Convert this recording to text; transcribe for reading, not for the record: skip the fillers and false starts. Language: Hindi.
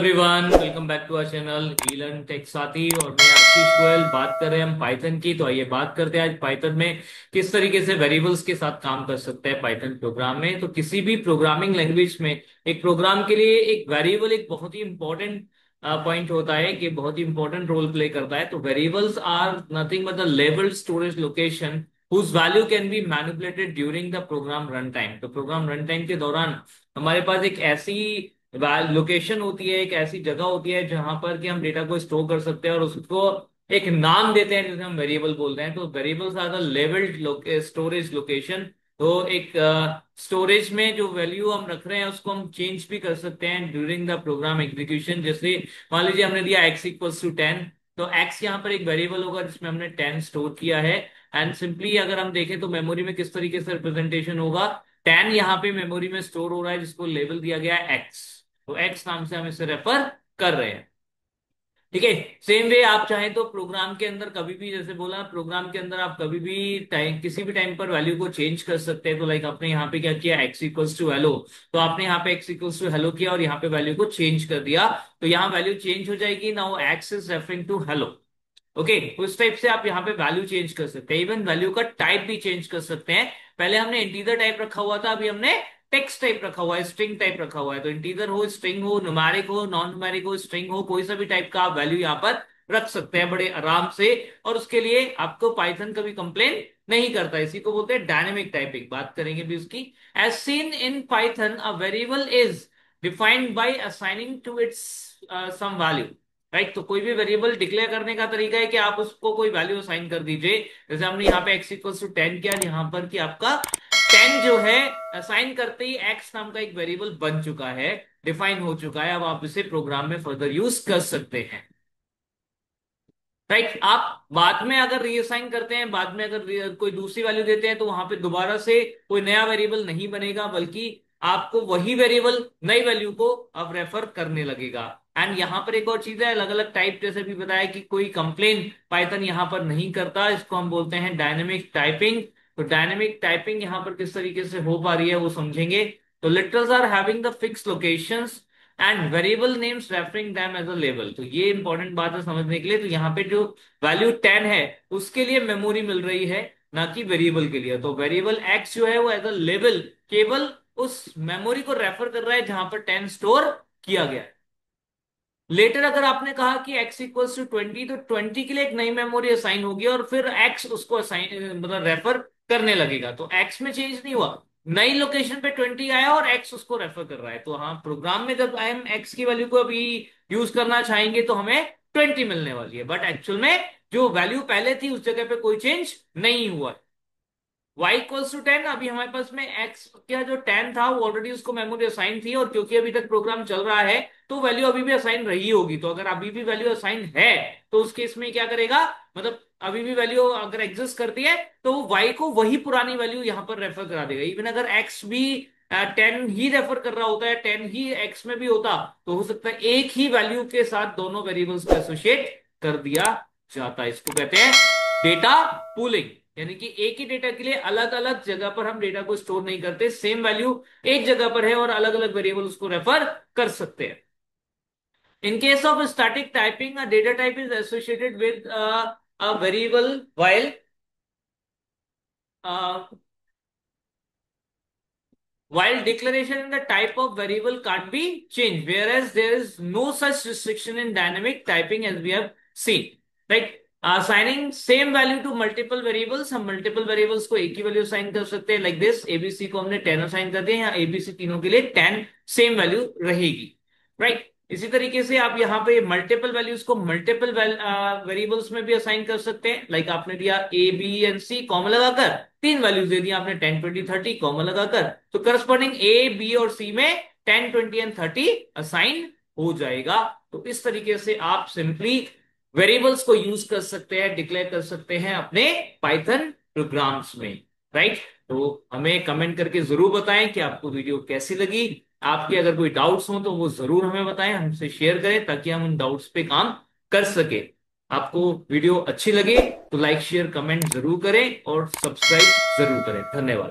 Everyone, welcome back to our channel वीलन टेक साथी। और मैं आशीष गोयल। बात कर रहे हैं हम पाइथन की। तो आइए बात करते हैं आज पाइथन में किस तरीके से वेरिएबल्स के साथ काम कर सकते हैं पाइथन प्रोग्राम में। तो किसी भी प्रोग्रामिंग लैंग्वेज में एक प्रोग्राम के लिए एक वेरिएबल एक बहुत ही इंपॉर्टेंट पॉइंट होता है कि बहुत ही इंपॉर्टेंट रोल प्ले करता है। तो variables are nothing but the label storage location whose value can be manipulated during the program runtime। तो प्रोग्राम रन टाइम के दौरान हमारे पास एक ऐसी लोकेशन होती है, एक ऐसी जगह होती है जहां पर कि हम डेटा को स्टोर कर सकते हैं और उसको एक नाम देते हैं जिसे हम वेरिएबल बोलते हैं। तो variables are the labelled storage location. तो एक स्टोरेज में जो वैल्यू हम रख रहे हैं उसको हम चेंज भी कर सकते हैं ड्यूरिंग द प्रोग्राम एग्जीक्यूशन। जैसे मान लीजिए हमने दिया x=10, तो x यहाँ पर एक वेरिएबल होगा जिसमें हमने 10 स्टोर किया है। एंड सिंपली अगर हम देखें तो मेमोरी में किस तरीके से रिप्रेजेंटेशन होगा, 10 यहाँ पे मेमोरी में स्टोर हो रहा है जिसको लेबल दिया गया है x। तो x नाम से हम इसे रेफर कर रहे हैं। ठीक है। सेम वे आप चाहें तो प्रोग्राम के अंदर कभी भी, जैसे बोला, प्रोग्राम के अंदर आप कभी भी टाइम किसी भी टाइम पर वैल्यू को चेंज कर सकते हैं। तो लाइक आपने यहाँ पे क्या किया, x=hello। तो आपने यहाँ पे x=hello किया और यहाँ पे वैल्यू को चेंज कर दिया। तो यहाँ वैल्यू चेंज हो जाएगी। Now x is referring to hello. Okay, उस टाइप से आप यहाँ पे वैल्यू चेंज कर सकते हैं। इवन वैल्यू का टाइप भी चेंज कर सकते हैं। पहले हमने इंटीजर टाइप रखा हुआ था, अभी हमने टेक्स्ट टाइप रखा हुआ है, स्ट्रिंग टाइप रखा हुआ है। तो इंटीजर हो, स्ट्रिंग हो, न्यूमेरिक हो, नॉन न्यूमेरिक हो, स्ट्रिंग हो, कोई सा भी टाइप का आप वैल्यू यहाँ पर रख सकते हैं बड़े आराम से। और उसके लिए आपको पाइथन कभी कंप्लेन नहीं करता। इसी को बोलते हैं डायनेमिक टाइपिंग। बात करेंगे भी उसकी। As seen in Python, a variable is defined by assigning to its some value. Right. तो कोई भी वेरिएबल डिक्लेयर करने का तरीका है कि आप उसको कोई वैल्यू असाइन कर दीजिए। जैसे हमने यहाँ पे x=10 किया, यहाँ पर कि आपका 10 जो है असाइन करते ही x नाम का एक वेरिएबल बन चुका है, डिफाइन हो चुका है। अब आप इसे प्रोग्राम में फर्दर यूज कर सकते हैं। राइट। आप बाद में अगर रीअसाइन करते हैं, बाद में अगर कोई दूसरी वैल्यू देते हैं, तो वहां पे दोबारा से कोई नया वेरिएबल नहीं बनेगा, बल्कि आपको वही वेरिएबल नई वैल्यू को अब रेफर करने लगेगा। एंड यहां पर एक और चीज है, अलग अलग टाइप, जैसे भी बताया कि कोई कंप्लेन पाइथन यहां पर नहीं करता। इसको हम बोलते हैं डायनेमिक टाइपिंग। तो डायनेमिक टाइपिंग यहां पर किस तरीके से हो पा रही है वो समझेंगे। तो literals are having the fix locations and variable names referring them as a label. तो ये इंपॉर्टेंट बात है समझने के लिए। तो यहाँ पे जो वैल्यू 10 है उसके लिए मेमोरी मिल रही है, ना कि वेरिएबल के लिए। तो वेरिएबल x जो है वो एज अ लेबल केवल उस मेमोरी को रेफर कर रहा है जहां पर 10 स्टोर किया गया है। लेटर अगर आपने कहा कि x=20, तो 20 के लिए एक नई मेमोरी असाइन होगी और फिर x उसको असाइन मतलब रेफर करने लगेगा। तो x में चेंज नहीं हुआ, नई लोकेशन पे 20 आया और x उसको रेफर कर रहा है। तो हाँ, प्रोग्राम में जब हम x की वैल्यू को अभी यूज करना चाहेंगे तो हमें 20 मिलने वाली है, बट एक्चुअल में जो वैल्यू पहले थी उस जगह पे कोई चेंज नहीं हुआ। y=10, अभी हमारे पास में x का जो 10 था वो ऑलरेडी उसको मेमोरी असाइन थी, और क्योंकि अभी तक प्रोग्राम चल रहा है तो वैल्यू अभी भी असाइन रही होगी। तो अगर अभी भी वैल्यू असाइन है तो उस केस में क्या करेगा, मतलब अभी भी वैल्यू अगर एग्जिस्ट करती है तो वो y को वही पुरानी वैल्यू यहां पर रेफर करा देगा। इवन अगर x भी 10 ही रेफर कर रहा होता है, 10 ही x में भी होता, तो हो सकता है एक ही वैल्यू के साथ दोनों वेरिएबल्स को एसोसिएट कर दिया जाता है। इसको कहते हैं डेटा पूलिंग। यानी कि एक ही डेटा के लिए अलग अलग जगह पर हम डेटा को स्टोर नहीं करते, सेम वैल्यू एक जगह पर है और अलग अलग वेरिएबल उसको रेफर कर सकते हैं। In case of static typing, a data type is associated with a variable uh, while declaration in the type of variable can't be changed, whereas there is no such restriction in dynamic typing as we have seen, right? Assigning same value to multiple variables, हम multiple variables को एक ही वैल्यू असाइन कर सकते हैं। लाइक दिस, एबीसी को हमने 10 असाइन कर दिया, यहाँ एबीसी तीनों के लिए 10 सेम वैल्यू रहेगी, राइट? इसी तरीके से आप यहाँ पे मल्टीपल वैल्यूज को मल्टीपल वेरिएबल्स में भी असाइन कर सकते हैं। लाइक आपने दिया a b and c, comma लगाकर तीन वैल्यूज दे दी आपने 10 20 30, कॉमा लगाकर, तो करस्पॉन्डिंग ए बी और सी में 10 20 एंड 30 असाइन हो जाएगा। तो इस तरीके से आप सिंपली वेरिएबल्स को यूज कर सकते हैं, डिक्लेयर कर सकते हैं अपने पाइथन प्रोग्राम्स में, राइट? तो हमें कमेंट करके जरूर बताएं कि आपको वीडियो कैसी लगी। आपके अगर कोई डाउट्स हो तो वो जरूर हमें बताएं, हमसे शेयर करें, ताकि हम उन डाउट्स पे काम कर सके। आपको वीडियो अच्छी लगे तो लाइक शेयर कमेंट जरूर करें और सब्सक्राइब जरूर करें। धन्यवाद।